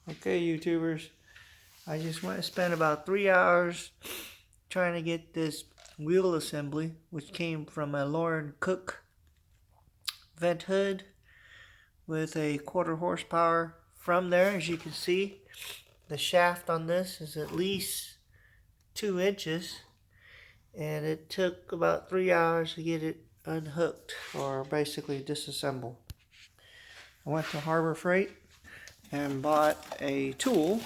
Okay, YouTubers, I just went and spent about 3 hours trying to get this wheel assembly, which came from a Lauren Cook vent hood with a 1/4 horsepower. From there, as you can see, the shaft on this is at least 2 inches, and it took about 3 hours to get it unhooked, or basically disassembled. I went to Harbor Freight and bought a tool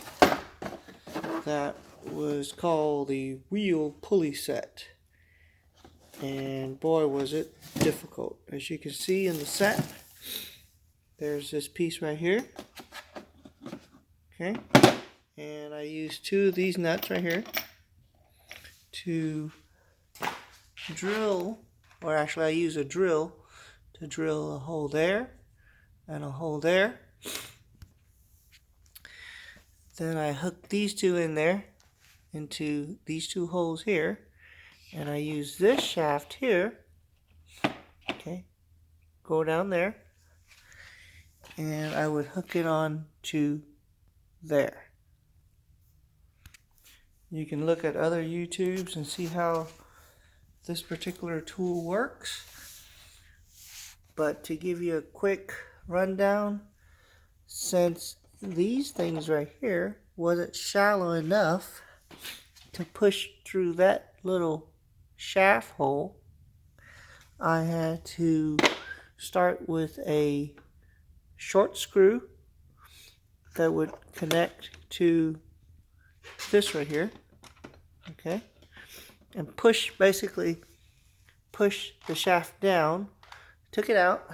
that was called the wheel pulley set, and boy was it difficult. As you can see in the set, there's this piece right here, okay, and I used 2 of these nuts right here to drill, or actually I use a drill to drill a hole there and a hole there. Then I hook these 2 in there into these 2 holes here, and I use this shaft here, okay, go down there, and I would hook it on to there. You can look at other YouTubes and see how this particular tool works, but to give you a quick rundown, since these things right here wasn't shallow enough to push through that little shaft hole, I had to start with a short screw that would connect to this right here, okay, and basically push the shaft down, took it out,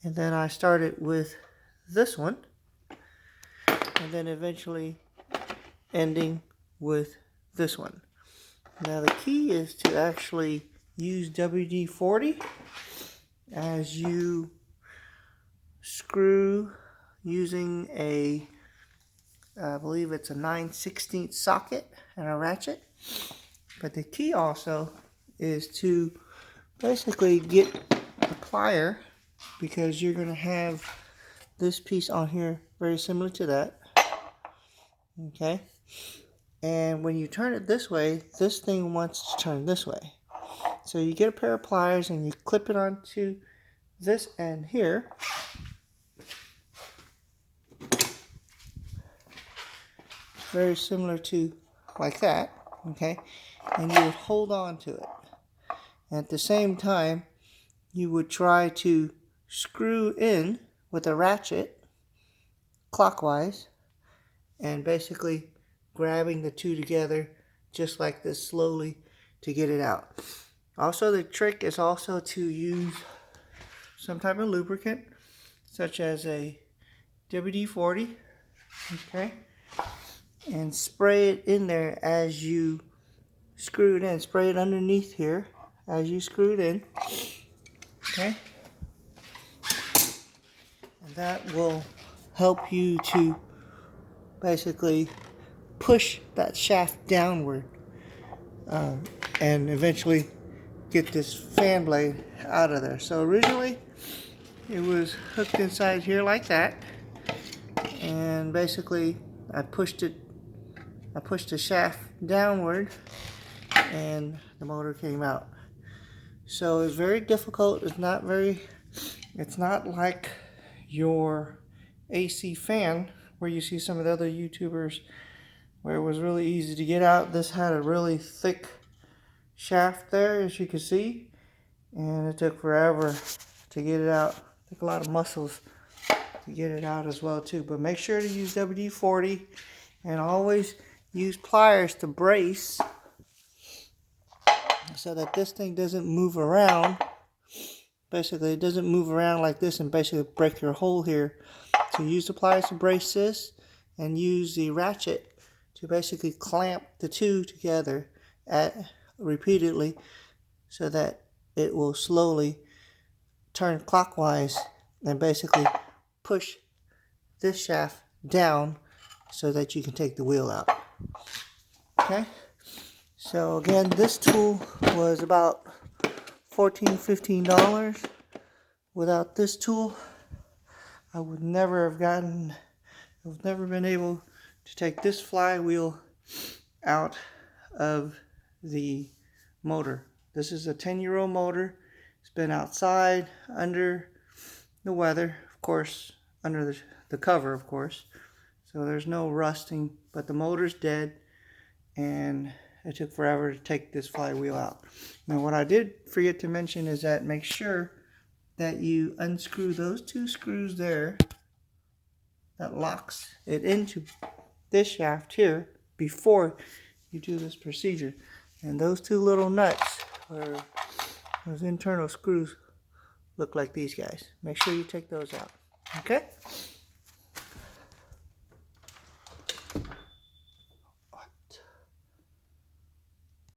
and then I started with this one, and then eventually ending with this one. Now the key is to actually use WD-40 as you screw using a, I believe it's a 9/16 socket and a ratchet. But the key also is to basically get a plier, because you're going to have this piece on here very similar to that, okay, and when you turn it this way, this thing wants to turn this way. So you get a pair of pliers and you clip it onto this end here, very similar to like that, okay, and you would hold on to it. And at the same time, you would try to screw in with a ratchet clockwise, and basically grabbing the 2 together just like this slowly to get it out. Also, the trick is also to use some type of lubricant, such as a WD-40, okay, and spray it in there as you screw it in. Spray it underneath here as you screw it in, okay, and that will help you to basically push that shaft downward, and eventually get this fan blade out of there. So originally it was hooked inside here like that, and basically I pushed the shaft downward and the motor came out. So it's very difficult. It's not like your AC fan where you see some of the other YouTubers where it was really easy to get out. This had a really thick shaft there, as you can see, and it took forever to get it out. It took a lot of muscles to get it out as well too. But make sure to use WD-40, and always use pliers to brace so that this thing doesn't move around. Basically, it doesn't move around like this and basically break your hole here. So use the pliers to brace this, and use the ratchet to basically clamp the 2 together repeatedly, so that it will slowly turn clockwise and basically push this shaft down so that you can take the wheel out. Okay, so again, this tool was about $14-15. Without this tool, I would never have gotten I've never been able to take this flywheel out of the motor. This is a 10-year-old motor. It's been outside under the weather, of course, under the cover, of course. So there's no rusting, but the motor's dead, and it took forever to take this flywheel out. Now what I did forget to mention is that make sure that you unscrew those 2 screws there that locks it into this shaft here before you do this procedure. And those 2 little nuts, or those internal screws, look like these guys. Make sure you take those out. Okay?